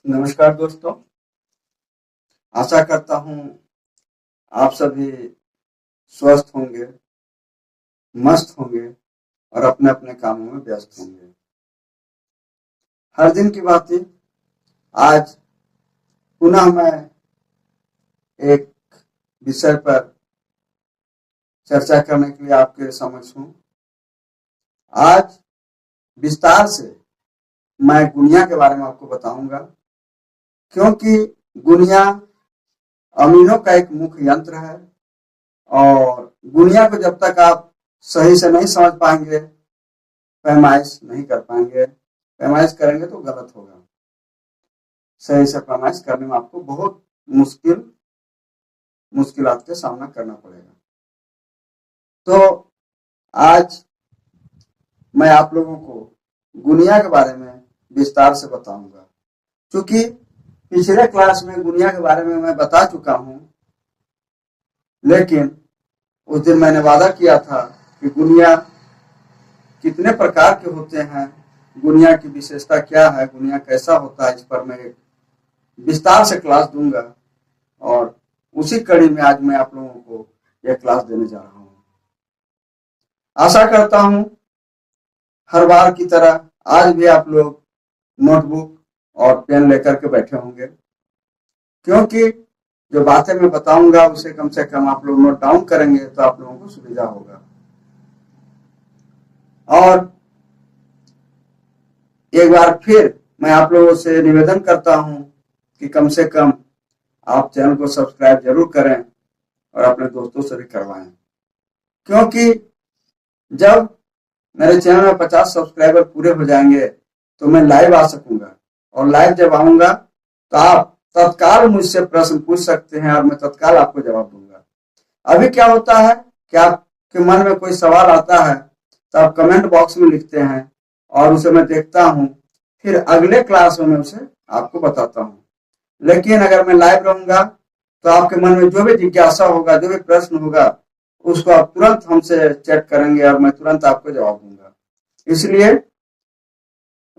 नमस्कार दोस्तों। आशा करता हूँ आप सभी स्वस्थ होंगे, मस्त होंगे और अपने अपने कामों में व्यस्त होंगे। हर दिन की बात ही आज पुनः मैं एक विषय पर चर्चा करने के लिए आपके समक्ष हूँ। आज विस्तार से मैं गुनिया के बारे में आपको बताऊंगा, क्योंकि गुनिया अमीनों का एक मुख्य यंत्र है और गुनिया को जब तक आप सही से नहीं समझ पाएंगे, पैमाइश नहीं कर पाएंगे। पैमाइश करेंगे तो गलत होगा। सही से पैमाइश करने में आपको बहुत मुश्किलात का सामना करना पड़ेगा। तो आज मैं आप लोगों को गुनिया के बारे में विस्तार से बताऊंगा, क्योंकि पिछले क्लास में गुनिया के बारे में मैं बता चुका हूं, लेकिन उस दिन मैंने वादा किया था कि गुनिया कितने प्रकार के होते हैं, गुनिया की विशेषता क्या है, गुनिया कैसा होता है, इस पर मैं एक विस्तार से क्लास दूंगा और उसी कड़ी में आज मैं आप लोगों को यह क्लास देने जा रहा हूं। आशा करता हूं हर बार की तरह आज भी आप लोग नोटबुक और पेन लेकर के बैठे होंगे, क्योंकि जो बातें मैं बताऊंगा उसे कम से कम आप लोग नोट डाउन करेंगे तो आप लोगों को सुविधा होगा। और एक बार फिर मैं आप लोगों से निवेदन करता हूं कि कम से कम आप चैनल को सब्सक्राइब जरूर करें और अपने दोस्तों से भी करवाएं, क्योंकि जब मेरे चैनल में 50 सब्सक्राइबर पूरे हो जाएंगे तो मैं लाइव आ सकूंगा, और लाइव जब आऊंगा तो आप तत्काल मुझसे प्रश्न पूछ सकते हैं और मैं तत्काल आपको जवाब दूंगा। अभी क्या होता है कि आपके मन में कोई सवाल आता है तो आप कमेंट बॉक्स में लिखते हैं और उसे मैं देखता हूं, फिर अगले क्लास में मैं उसे आपको बताता हूं। लेकिन अगर मैं लाइव रहूंगा तो आपके मन में जो भी जिज्ञासा होगा, जो भी प्रश्न होगा, उसको आप तुरंत हमसे चेक करेंगे और मैं तुरंत आपको जवाब दूंगा। इसलिए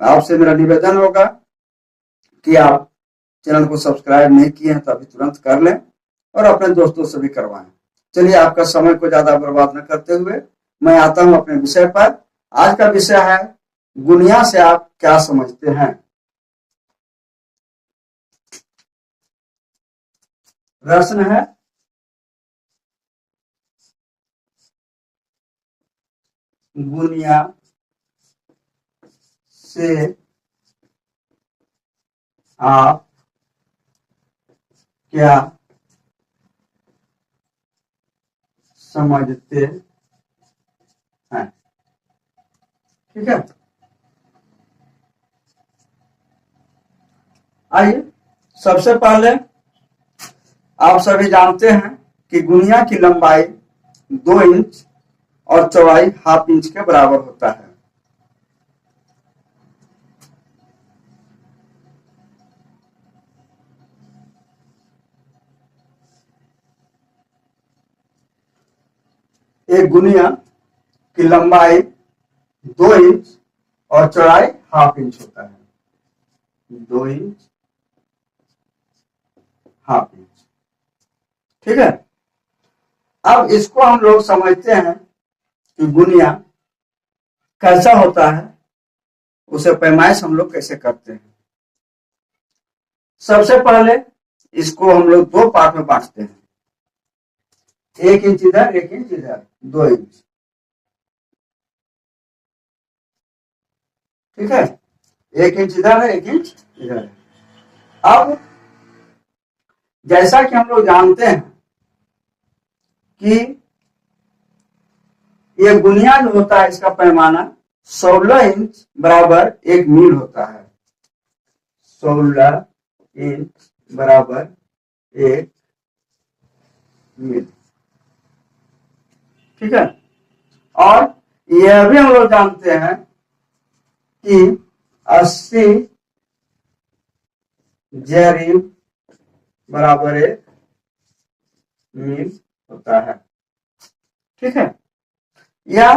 आपसे मेरा निवेदन होगा कि आप चैनल को सब्सक्राइब नहीं किए हैं तो अभी तुरंत कर लें और अपने दोस्तों से भी करवाएं। चलिए, आपका समय को ज्यादा बर्बाद न करते हुए मैं आता हूं अपने विषय पर। आज का विषय है गुनिया से आप क्या समझते हैं। प्रश्न है, गुनिया से आप क्या समझते हैं। ठीक है, आइए सबसे पहले आप सभी जानते हैं कि गुनिया की लंबाई 2 इंच और चौड़ाई ½ इंच के बराबर होता है। एक गुनिया की लंबाई 2 इंच और चौड़ाई ½ इंच होता है। 2 इंच ½ इंच। ठीक है, अब इसको हम लोग समझते हैं कि गुनिया कैसा होता है, उसे पैमाइश हम लोग कैसे करते हैं। सबसे पहले इसको हम लोग 2 पार्ट में बांटते हैं, 1 इंच इधर 1 इंच इधर, 2 इंच। ठीक है, 1 इंच इधर है 1 इंच इधर है। अब जैसा कि हम लोग जानते हैं कि ये गुनिया जो होता है इसका पैमाना 16 इंच बराबर 1 मील होता है। 16 इंच बराबर 1 मील। ठीक है, और यह भी हम लोग जानते हैं कि 80 जेरिब बराबर 1 मील होता है। ठीक है, या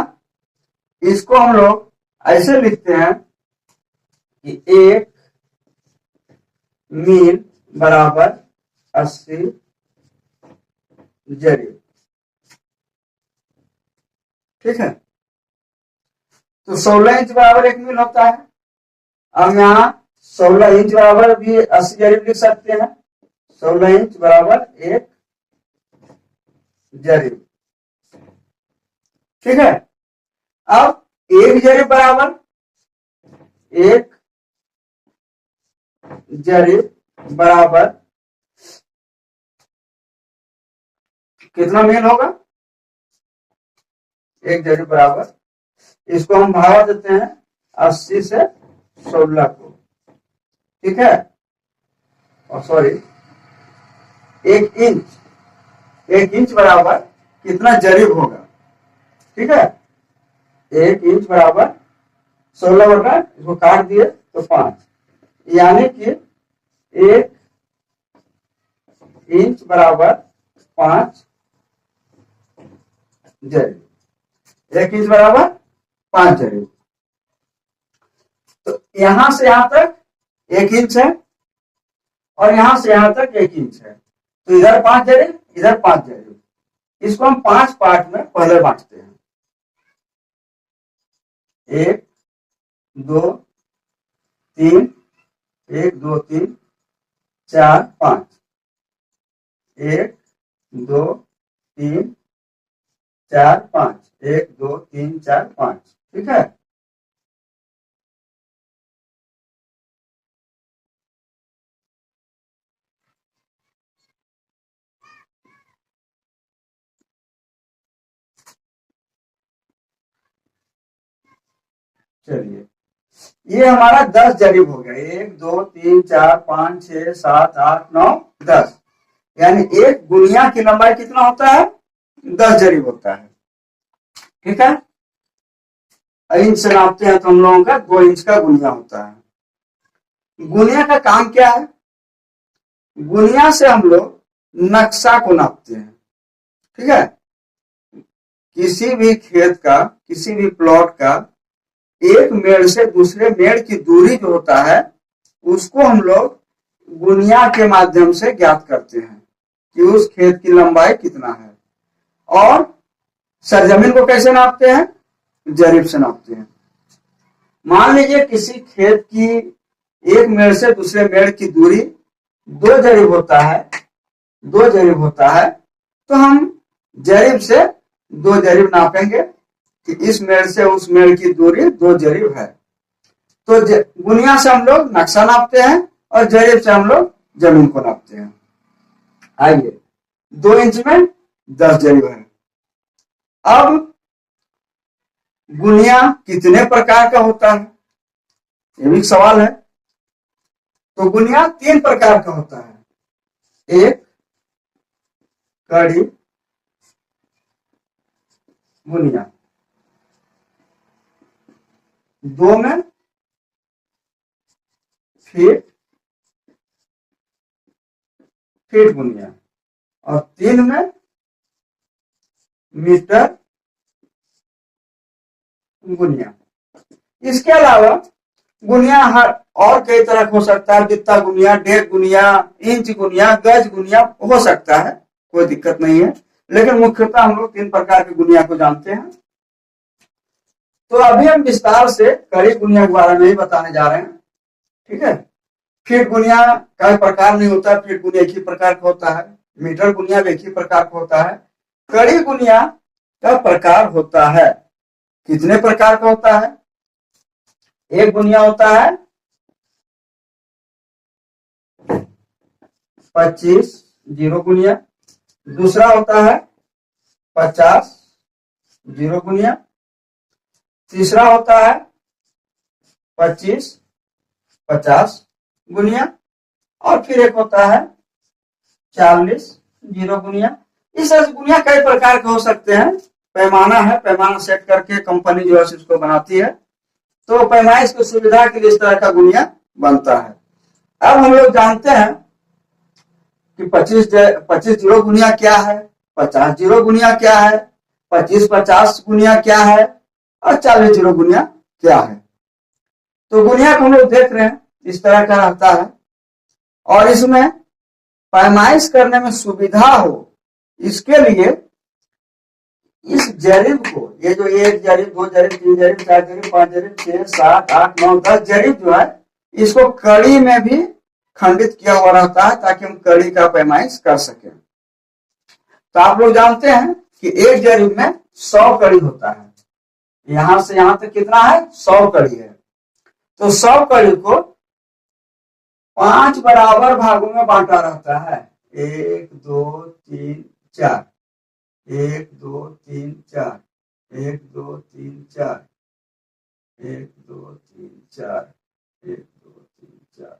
इसको हम लोग ऐसे लिखते हैं कि 1 मील बराबर 80 जरीब। ठीक है, तो 16 इंच बराबर 1 मील होता है। अब यहाँ 16 इंच बराबर भी 80 जरीब लिख सकते हैं। 16 इंच बराबर 1 जरीब। ठीक है, अब 1 जरीब बराबर 1 जरीब बराबर कितना मील होगा? 1 जरीब बराबर, इसको हम भागा देते हैं 80 से 16 को। ठीक है, और सॉरी 1 इंच बराबर कितना जरीब होगा? ठीक है, 1 इंच बराबर 16 बटा, इसको काट दिए तो 5, यानी कि 1 इंच बराबर 5 जरीब। 1 इंच बराबर 5 जरीब। तो यहां से यहां तक 1 इंच है और यहां से यहां तक 1 इंच है, तो इधर 5 जरीब, इधर 5 जरीब। इसको हम 5 पार्ट में पहले बांटते हैं। 1 2 3, 1 2 3 4 5, 1 2 3 4 5, 1 2 3 4 5। ठीक है, चलिए ये हमारा 10 जरीब हो गया। 1 2 3 4 5 6 7 8 9 10, यानी एक गुनिया की लंबाई कितना होता है? 10 जरीब होता है। ठीक है, इंच से नापते हैं तो हम लोगों का 2 इंच का गुनिया होता है। गुनिया का काम क्या है? गुनिया से हम लोग नक्शा को नापते हैं। ठीक है, किसी भी खेत का, किसी भी प्लॉट का एक मेड़ से दूसरे मेड़ की दूरी जो होता है, उसको हम लोग गुनिया के माध्यम से ज्ञात करते हैं कि उस खेत की लंबाई कितना है। और सरजमीन को कैसे नापते हैं? जरीब से नापते हैं। मान लीजिए किसी खेत की एक मेड़ से दूसरे मेड़ की दूरी 2 जरीब होता है, 2 जरीब होता है, तो हम जरीब से 2 जरीब नापेंगे कि इस मेड़ से उस मेड़ की दूरी 2 जरीब है। तो गुनिया से हम लोग नक्शा नापते हैं और जरीब से हम लोग जमीन को नापते हैं। आइए, 2 इंच में 10 जरीब है। अब गुनिया कितने प्रकार का होता है, ये भी सवाल है। तो गुनिया 3 प्रकार का होता है। एक कड़ी गुनिया, 2 में फीट गुनिया और 3 में मीटर गुनिया। इसके अलावा गुनिया हर और कई तरह का हो सकता है। बित्ता गुनिया, डेढ़ गुनिया, इंच गुनिया, गज गुनिया हो सकता है, कोई दिक्कत नहीं है। लेकिन मुख्यतः हम लोग 3 प्रकार की गुनिया को जानते हैं। तो अभी हम विस्तार से कड़ी गुनिया के बारे में ही बताने जा रहे हैं। ठीक है, फीट गुनिया का प्रकार नहीं होता है, फीट गुनिया एक ही प्रकार का होता है। मीटर गुनिया भी एक ही प्रकार का होता है। कड़ी गुनिया का प्रकार होता है, कितने प्रकार का होता है? एक गुनिया होता है 25 जीरो गुनिया, दूसरा होता है 50 जीरो गुनिया, तीसरा होता है 25 50 गुनिया, और फिर एक होता है 40 जीरो गुनिया। इस गुनिया कई प्रकार के हो सकते हैं। पैमाना है, पैमाना सेट करके कंपनी जो है इसको बनाती है, तो पैमाइश की सुविधा के लिए इस तरह का गुनिया बनता है। अब हम लोग जानते हैं कि 25 जीरो गुनिया क्या है, 50 जीरो गुनिया क्या है, 25 50 गुनिया क्या है और 40 जीरो गुनिया क्या है। तो गुनिया को हम लोग देख रहे हैं, इस तरह का रहता है। और इसमें पैमाइश करने में सुविधा हो, इसके लिए इस जरीब को, ये जो 1 जरीब 2 जरीब 3 जरीब 4 जरीब 5 जरीब 6 7 8 9 10 जरीब जो है, इसको कड़ी में भी खंडित किया हुआ रहता है ताकि हम कड़ी का पैमाइश कर सकें। तो आप लोग जानते हैं कि 1 जरीब में 100 कड़ी होता है। यहां से यहां तक कितना है? 100 कड़ी है। तो 100 कड़ी को 5 बराबर भागों में बांटा रहता है। 1 2 3 4, 1 2 3 4, 1 2 3 4, 1 2 3 4, 1 2 3 4।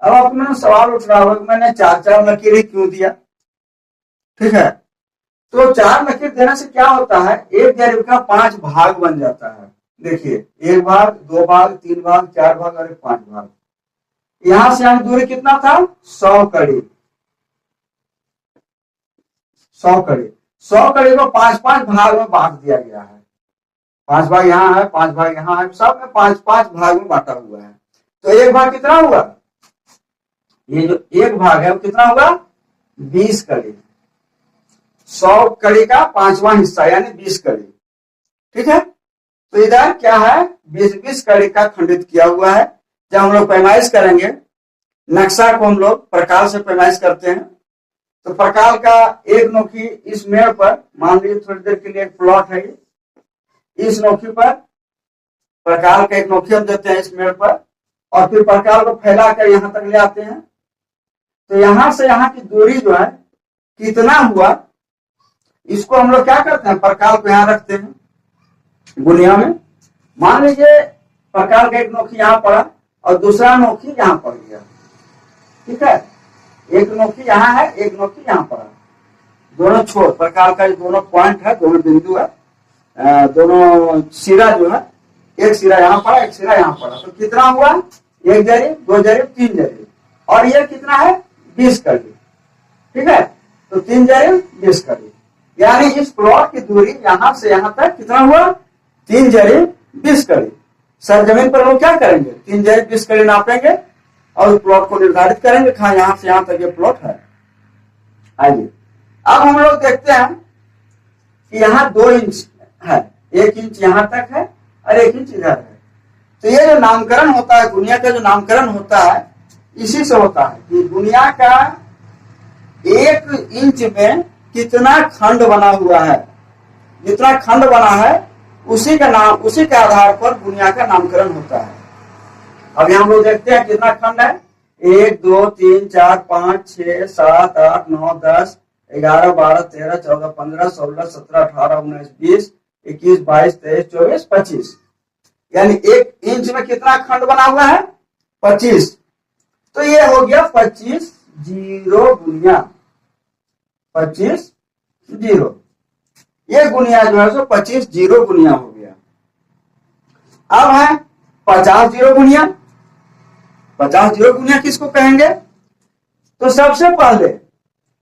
अब आपको सवाल उठ रहा होगा कि मैंने 4 लकीरें क्यों दिया? ठीक है, तो 4 लकीर देने से क्या होता है, 1 जरीब का 5 भाग बन जाता है। देखिए, 1 भाग 2 भाग 3 भाग 4 भाग और 5 भाग। यहां से यहां दूरी कितना था? 100 कड़ी। 100 कड़ी, 100 कड़ी को 5-5 भाग में बांट दिया गया है। 5 भाग यहाँ है, 5 भाग यहाँ है, सब में 5-5 भाग में बांटा हुआ है। तो 1 भाग कितना हुआ? ये जो 1 भाग है वो कितना होगा? 20 कड़ी। 100 कड़ी का 5वां हिस्सा यानी 20 कड़ी। ठीक है, तो इधर क्या है? 20-20 कड़ी का खंडित किया हुआ है। जब हम लोग पैमाइश करेंगे, नक्शा को हम लोग प्रकाल से पैमाइश करते हैं, तो प्रकाल का एक नोकी इस मेड़ पर, मान लीजिए थोड़ी देर के लिए एक प्लॉट है, इस नोकी पर प्रकाल का एक नोकी हम देते हैं इस मेड़ पर, और फिर प्रकाल को फैलाकर यहां तक ले आते हैं। तो यहां से यहां की दूरी जो है कितना हुआ, इसको हम लोग क्या करते हैं, प्रकाल को यहां रखते हैं गुनिया में। मान लीजिए प्रकाल का एक नोकी यहां पड़ा और दूसरा नोकी यहां पड़ गया। ठीक है, एक नोकी यहां है, एक नोकी यहां पड़ा। दोनों छोर प्रकाल का जो दोनों पॉइंट है, दोनों बिंदु है, दोनों सिरा जो है, एक सिरा यहां पड़ा एक सिरा यहां पड़ा। तो कितना हुआ? 1 जरीब 2 जरीब 3 जरीब, और ये कितना है? 20 कड़ी। ठीक है, तो 3 जरीब 20 कड़ी, यानी इस प्लॉट की दूरी यहां से यहां तक कितना हुआ? 3 जरीब 20 कड़ी। सर जमीन पर लोग क्या करेंगे? 3 जरीब 20 कड़ी नापेंगे और प्लॉट को निर्धारित करेंगे, हाँ यहां से यहां तक ये प्लॉट है। आइए अब हम लोग देखते हैं कि यहाँ 2 इंच है, 1 इंच यहां तक है और 1 इंच इधर है। तो ये जो नामकरण होता है, दुनिया का जो नामकरण होता है, इसी से होता है कि दुनिया का 1 इंच में कितना खंड बना हुआ है। जितना खंड बना है उसी का नाम, उसी के आधार पर दुनिया का नामकरण होता है। अब हम लोग देखते हैं कितना खंड है। 1 2 3 4 5 6 7 8 9 10 11 12 13 14 15 16 17 18 19 20 21 22 23 24 25, यानी 1 इंच में कितना खंड बना हुआ है? 25। तो ये हो गया 25 जीरो गुनिया 25 जीरो। ये गुनिया जो है सो 25 जीरो गुनिया हो गया। अब है 50 जीरो गुनिया। 50 जीरो गुनिया किसको कहेंगे? तो सबसे पहले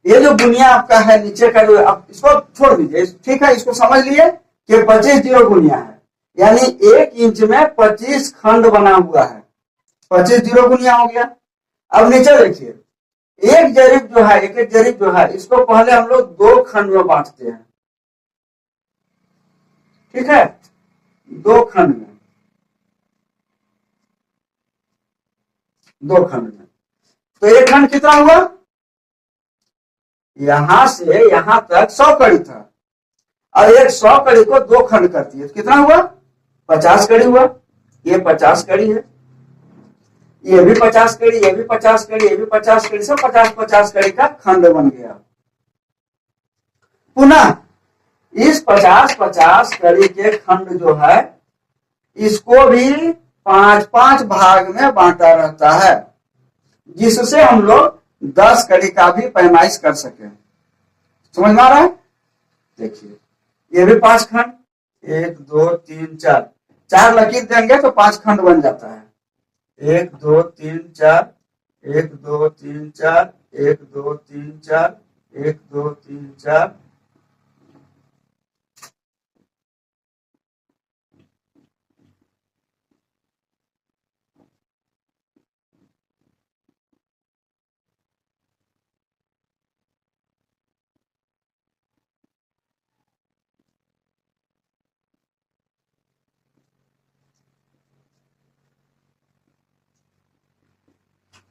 ये जो गुनिया आपका है नीचे का, जो आप इसको छोड़ दीजिए, ठीक है, इसको समझ लिए कि 25 जीरो गुनिया है, यानी 1 इंच में 25 खंड बना हुआ है। 25 जीरो गुनिया हो गया। अब नीचे देखिए, एक जरीब जो है, एक जरीब जो है, इसको पहले हम लोग 2 खंड में बांटते हैं। ठीक है, 2 खंड में, 2 खंड में। तो एक खंड कितना हुआ? यहां से यहां तक 100 कड़ी था, और एक 100 कड़ी को 2 खंड करती है, तो कितना हुआ? 50 कड़ी हुआ। ये 50 कड़ी है, ये भी 50 कड़ी, ये भी 50 कड़ी, ये भी 50 कड़ी, सब 50-50 कड़ी का खंड बन गया। पुनः इस 50-50 कड़ी के खंड जो है, इसको भी 5-5 भाग में बांटा रहता है, जिससे हम लोग 10 कड़ी का भी पैमाइश कर सके। समझ में आ रहा है? देखिए, ये भी 5 खंड, 1 2 3 4, 4 लकीर देंगे तो 5 खंड बन जाता है। 1 2 3 4, 1 2 3 4, 1 2 3 4, 1 2 3 4,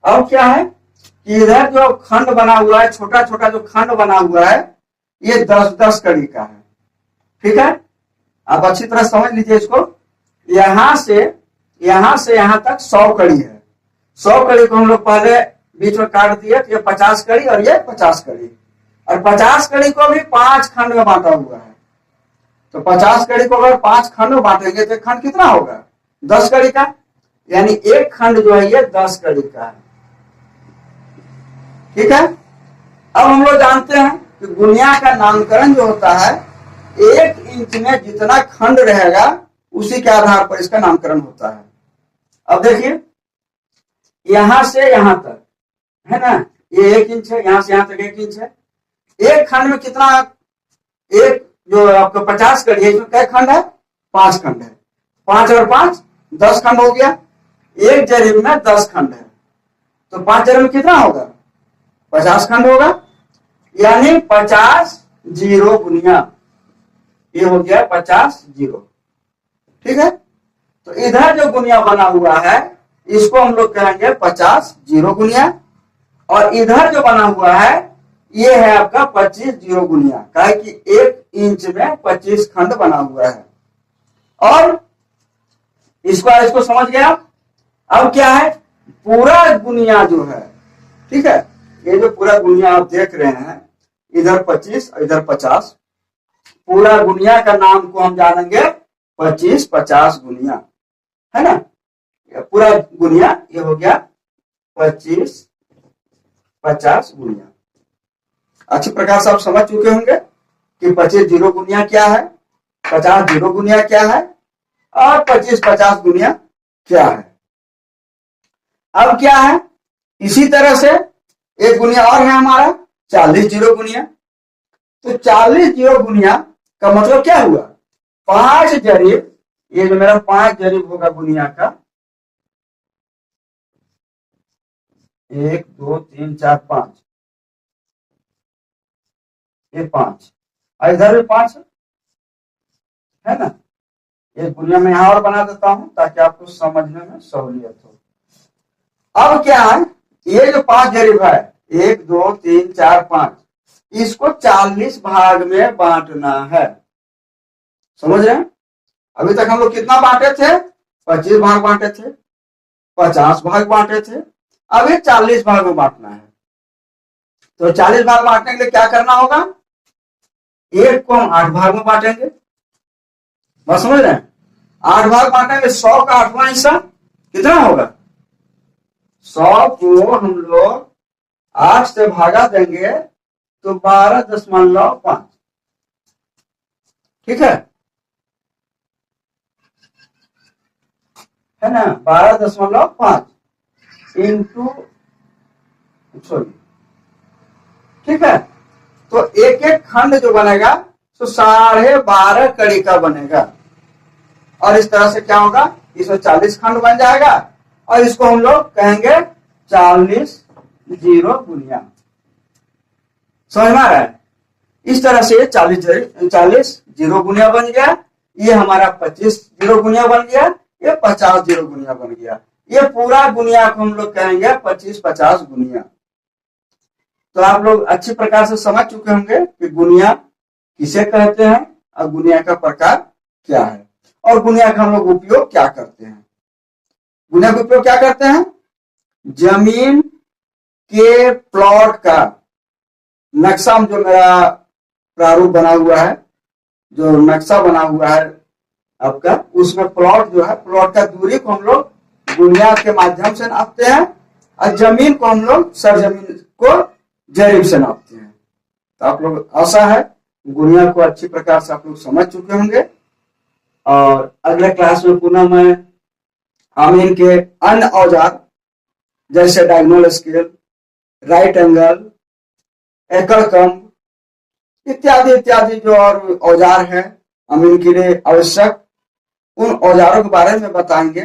अब क्या है कि इधर जो खंड बना हुआ है, छोटा छोटा जो खंड बना हुआ है, ये 10-10 कड़ी का है। ठीक है, आप अच्छी तरह समझ लीजिए इसको। यहां से यहां तक 100 कड़ी है। 100 कड़ी को हम लोग पहले बीच में काट दिए, तो ये 50 कड़ी और ये 50 कड़ी, और 50 कड़ी को भी 5 खंड में बांटा हुआ है। तो 50 कड़ी को अगर 5 खंड में बांटेंगे तो एक खंड कितना होगा? 10 कड़ी का, यानी एक खंड जो है ये 10 कड़ी का है। ठीक है, अब हम लोग जानते हैं कि गुनिया का नामकरण जो होता है, 1 इंच में जितना खंड रहेगा उसी के आधार पर इसका नामकरण होता है। अब देखिए, यहां से यहां तक है ना, ये 1 इंच है, यहां से यहां तक 1 इंच है। एक खंड में कितना, एक जो आपका 50 कड़ी है, इसमें कै खंड है? 5 खंड है। 5 और 5 10 खंड हो गया। एक जरीब में 10 खंड है, तो 5 जरीब में कितना होगा? 50 खंड होगा, यानी 50 जीरो गुनिया, ये हो गया 50 जीरो। ठीक है, तो इधर जो गुनिया बना हुआ है इसको हम लोग कहेंगे 50 जीरो गुनिया, और इधर जो बना हुआ है ये है आपका 25 जीरो गुनिया, काहे कि 1 इंच में 25 खंड बना हुआ है। और इसको समझ गया। अब क्या है, पूरा गुनिया जो है, ठीक है, ये जो पूरा गुनिया आप देख रहे हैं, इधर 25 इधर 50, पूरा गुनिया का नाम को हम जानेंगे 25-50 गुनिया, है ना। पूरा गुनिया ये हो गया 25-50 गुनिया। अच्छी प्रकार से आप समझ चुके होंगे कि 25 जीरो गुनिया क्या है, 50 जीरो गुनिया क्या है, और 25-50 गुनिया क्या है। अब क्या है, इसी तरह से एक गुनिया और है हमारा 40 जीरो गुनिया। तो 40 जीरो गुनिया का मतलब क्या हुआ, 5 जरीब, ये जो मेरा 5 जरीब होगा गुनिया का, 1 2 3 4 5, ये 5, और इधर भी 5 है ना। ये गुनिया में यहां और बना देता हूं ताकि आपको समझने में सहूलियत हो। अब क्या है, ये जो 5 जरीब है, 1 2 3 4 5, इसको 40 भाग में बांटना है। समझ रहे हैं? अभी तक हम लोग कितना बांटे थे? 25 भाग बांटे थे, 50 भाग बांटे थे, अब ये 40 भाग में बांटना है। तो 40 भाग बांटने के लिए क्या करना होगा, एक को हम 8 भाग में बांटेंगे। बस समझ रहे हैं? 8 भाग बांटेंगे, 100 का 8वां हिस्सा कितना होगा? 100 को हम लोग 8 से भागा देंगे तो 12.5। ठीक है ना, 12.5 इंटू, सॉरी, ठीक है। तो एक एक खंड जो बनेगा तो 12.5 कड़ी का बनेगा, और इस तरह से क्या होगा, इसमें 40 खंड बन जाएगा, और इसको हम लोग कहेंगे 40 जीरो गुनिया। समझ में आ रहा है? इस तरह से 40 जीरो गुनिया बन गया, ये हमारा 25 जीरो गुनिया बन गया, ये 50 जीरो गुनिया बन गया। ये पूरा गुनिया को हम लोग कहेंगे 25-50 गुनिया। तो आप लोग अच्छी प्रकार से समझ चुके होंगे कि गुनिया किसे कहते हैं और गुनिया का प्रकार क्या है, और गुनिया का हम लोग उपयोग क्या करते हैं। गुनिया का उपयोग क्या करते हैं, जमीन के प्लॉट का नक्शा, जो मेरा प्रारूप बना हुआ है, जो नक्शा बना हुआ है आपका, उसमें प्लॉट जो है, प्लॉट का दूरी को हम लोग गुनिया के माध्यम से नापते हैं, और जमीन को हम लोग सरजमीन को जरीब से नापते हैं। तो आप लोग, आशा है गुनिया को अच्छी प्रकार से आप लोग समझ चुके होंगे, और अगले क्लास में पुनः मैं आमीन के अन्य औजार जैसे डायगोनल स्केल, राइट एंगल, एकड़ इत्यादि इत्यादि जो और औजार हैं अमीन के लिए आवश्यक, उन औजारों के बारे में बताएंगे।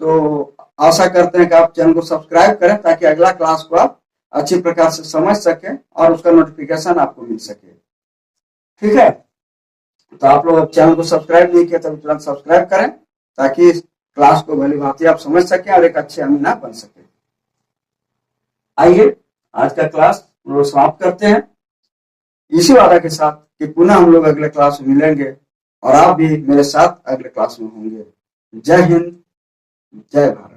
तो आशा करते हैं कि आप चैनल को सब्सक्राइब करें ताकि अगला क्लास को आप अच्छी प्रकार से समझ सकें और उसका नोटिफिकेशन आपको मिल सके। ठीक है, तो आप लोग चैनल को सब्सक्राइब नहीं किया तो तुरंत सब्सक्राइब करें ताकि इस क्लास को भली भांति आप समझ सकें और एक अच्छे अमीना बन सके। आइए आज का क्लास हम लोग समाप्त करते हैं इसी वादा के साथ कि पुनः हम लोग अगले क्लास में मिलेंगे और आप भी मेरे साथ अगले क्लास में होंगे। जय हिंद, जय भारत।